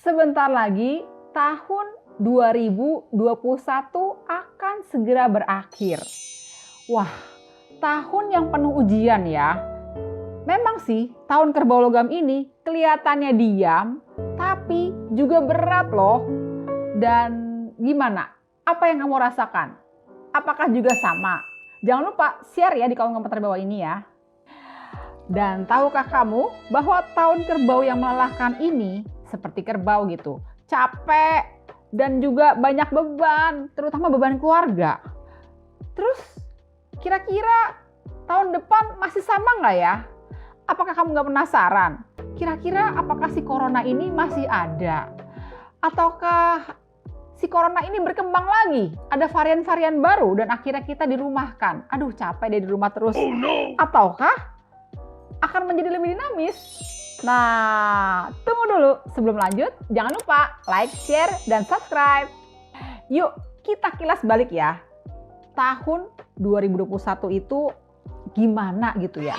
Sebentar lagi tahun 2021 akan segera berakhir. Wah, tahun yang penuh ujian ya. Memang sih tahun kerbau logam ini kelihatannya diam, tapi juga berat loh. Dan gimana? Apa yang kamu rasakan? Apakah juga sama? Jangan lupa share ya di kolom komentar bawah ini ya. Dan tahukah kamu bahwa tahun kerbau yang melelahkan ini seperti kerbau gitu, capek dan juga banyak beban, terutama beban keluarga. Terus kira-kira tahun depan masih sama nggak ya? Apakah kamu nggak penasaran? Kira-kira apakah si corona ini masih ada? Ataukah si corona ini berkembang lagi? Ada varian-varian baru dan akhirnya kita dirumahkan. Aduh, capek deh di rumah terus. Oh no. Ataukah akan menjadi lebih dinamis? Nah, tunggu dulu. Sebelum lanjut, jangan lupa like, share, dan subscribe. Yuk, kita kilas balik ya. Tahun 2021 itu gimana gitu ya?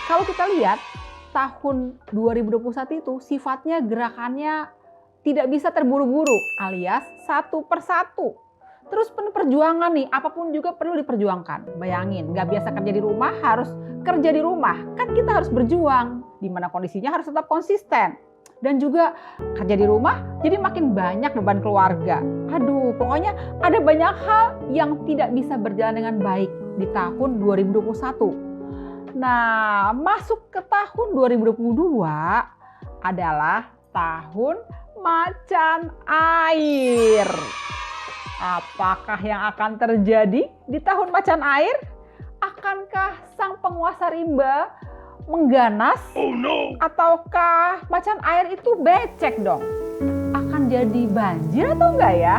Kalau kita lihat, tahun 2021 itu sifatnya gerakannya tidak bisa terburu-buru, alias satu persatu. Terus penuh perjuangan nih, apapun juga perlu diperjuangkan. Bayangin, nggak biasa kerja di rumah, harus kerja di rumah. Kan kita harus berjuang, dimana kondisinya harus tetap konsisten. Dan juga kerja di rumah, jadi makin banyak beban keluarga. Aduh, pokoknya ada banyak hal yang tidak bisa berjalan dengan baik di tahun 2021. Nah, masuk ke tahun 2022 adalah tahun macan air. Apakah yang akan terjadi di tahun macan air? Akankah sang penguasa rimba mengganas? Oh no. Ataukah macan air itu becek dong? Akan jadi banjir atau enggak ya?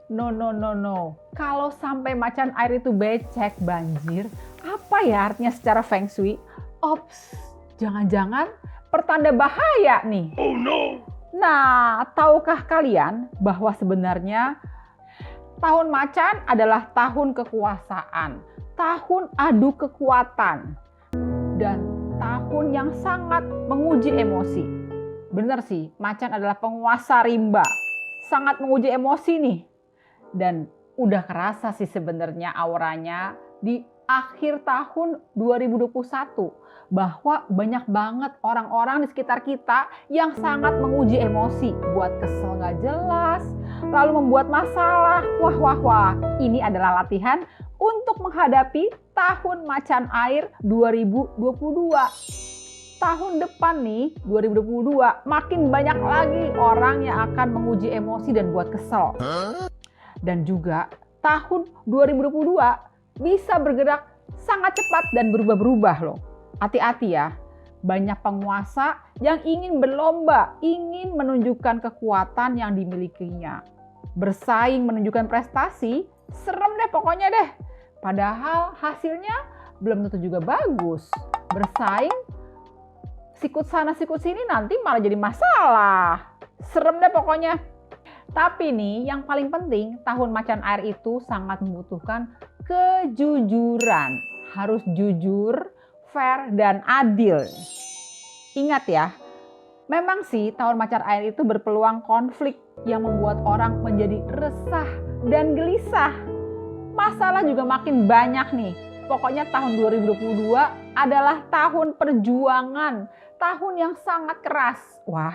No. Kalau sampai macan air itu becek, banjir, apa ya artinya secara feng shui? Ops, jangan-jangan pertanda bahaya nih. Oh no. Nah, tahukah kalian bahwa sebenarnya tahun macan adalah tahun kekuasaan, tahun adu kekuatan, dan tahun yang sangat menguji emosi. Benar sih, macan adalah penguasa rimba, sangat menguji emosi nih. Dan udah kerasa sih sebenarnya auranya di akhir tahun 2021 bahwa banyak banget orang-orang di sekitar kita yang sangat menguji emosi, buat kesel gak jelas, lalu membuat masalah. Wah, ini adalah latihan untuk menghadapi tahun macan air 2022. Tahun depan nih, 2022, makin banyak lagi orang yang akan menguji emosi dan buat kesel. Dan juga tahun 2022 bisa bergerak sangat cepat dan berubah-berubah loh. Hati-hati ya, banyak penguasa yang ingin berlomba, ingin menunjukkan kekuatan yang dimilikinya. Bersaing menunjukkan prestasi, serem deh pokoknya deh. Padahal hasilnya belum tentu juga bagus. Bersaing, sikut sana sikut sini nanti malah jadi masalah. Serem deh pokoknya. Tapi nih yang paling penting, tahun macan air itu sangat membutuhkan kejujuran. Harus jujur, fair, dan adil. Ingat ya, memang sih tahun macan air itu berpeluang konflik yang membuat orang menjadi resah dan gelisah. Masalah juga makin banyak nih. Pokoknya tahun 2022 adalah tahun perjuangan, tahun yang sangat keras. Wah,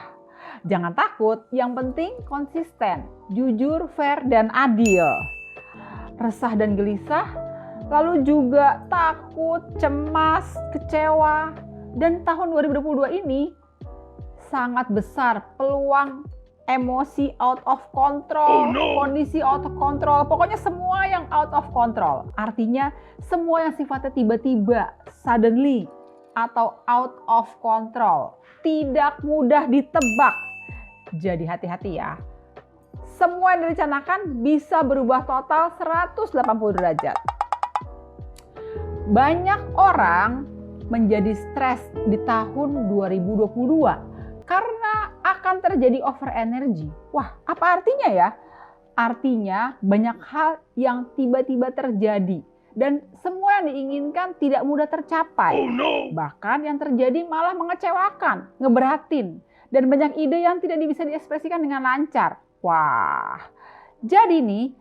jangan takut, yang penting konsisten, jujur, fair, dan adil. Resah dan gelisah, lalu juga takut, cemas, kecewa. Dan tahun 2022 ini sangat besar peluang emosi out of control, kondisi out of control, pokoknya semua yang out of control. Artinya semua yang sifatnya tiba-tiba, suddenly, atau out of control, tidak mudah ditebak. Jadi hati-hati ya. Semua yang direncanakan bisa berubah total 180 derajat. Banyak orang menjadi stres di tahun 2022 karena akan terjadi over energy. Wah, apa artinya ya? Artinya banyak hal yang tiba-tiba terjadi dan semua yang diinginkan tidak mudah tercapai. Bahkan yang terjadi malah mengecewakan, ngeberatin. dan banyak ide yang tidak bisa diekspresikan dengan lancar. Wah, jadi nih,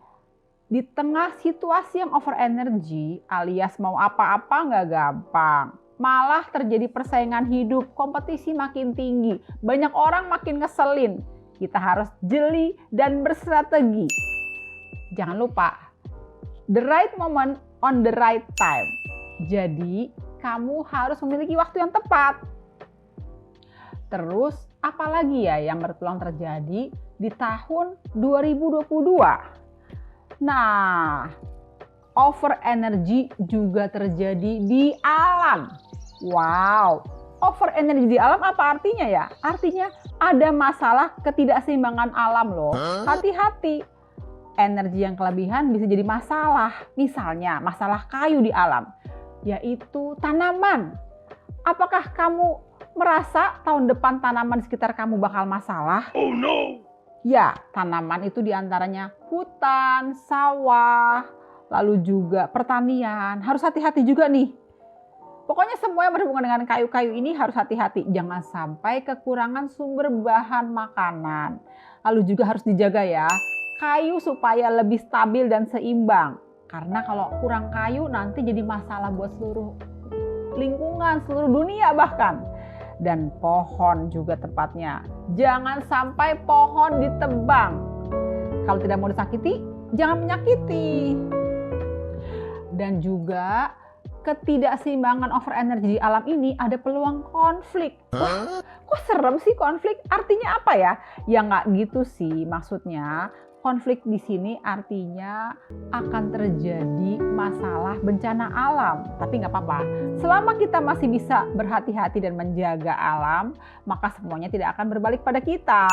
di tengah situasi yang over energy alias mau apa-apa nggak gampang, malah terjadi persaingan hidup, kompetisi makin tinggi, banyak orang makin ngeselin. Kita harus jeli dan berstrategi. Jangan lupa, the right moment on the right time. Jadi, kamu harus memiliki waktu yang tepat. Terus, apalagi ya yang berpeluang terjadi di tahun 2022? Nah, over energy juga terjadi di alam. Wow, over energy di alam apa artinya ya? Artinya ada masalah ketidakseimbangan alam loh. Hati-hati, energi yang kelebihan bisa jadi masalah. Misalnya masalah kayu di alam, yaitu tanaman. Apakah kamu merasa tahun depan tanaman di sekitar kamu bakal masalah? Oh no! Ya, tanaman itu diantaranya hutan, sawah, lalu juga pertanian. Harus hati-hati juga nih. Pokoknya semua yang berhubungan dengan kayu-kayu ini harus hati-hati. Jangan sampai kekurangan sumber bahan makanan. Lalu juga harus dijaga ya, kayu supaya lebih stabil dan seimbang. Karena kalau kurang kayu nanti jadi masalah buat seluruh lingkungan, seluruh dunia bahkan. Dan pohon juga tepatnya. Jangan sampai pohon ditebang. Kalau tidak mau disakiti, jangan menyakiti. Dan juga ketidakseimbangan over energy di alam ini ada peluang konflik. Wah, kok serem sih konflik? Artinya apa ya? Ya nggak gitu sih maksudnya. Konflik di sini artinya akan terjadi masalah bencana alam. Tapi nggak apa-apa. Selama kita masih bisa berhati-hati dan menjaga alam, maka semuanya tidak akan berbalik pada kita.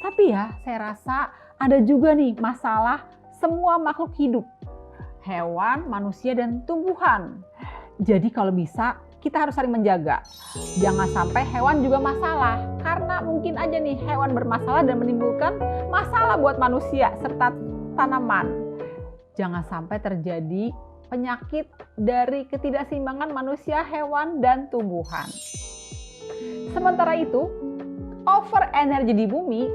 Tapi ya, saya rasa ada juga nih masalah semua makhluk hidup. Hewan, manusia, dan tumbuhan. Jadi kalau bisa kita harus saling menjaga. Jangan sampai hewan juga masalah. Karena mungkin aja nih hewan bermasalah dan menimbulkan masalah buat manusia serta tanaman. Jangan sampai terjadi penyakit dari ketidakseimbangan manusia, hewan, dan tumbuhan. Sementara itu, over energi di bumi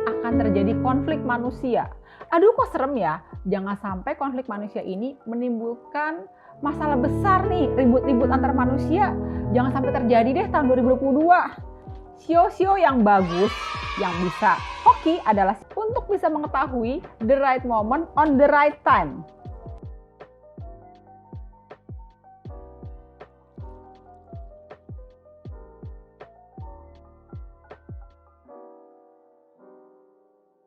akan terjadi konflik manusia. Aduh kok serem ya, jangan sampai konflik manusia ini menimbulkan masalah besar nih, ribut-ribut antar manusia. Jangan sampai terjadi deh tahun 2022. Sio-sio yang bagus, yang bisa hoki adalah untuk bisa mengetahui the right moment on the right time.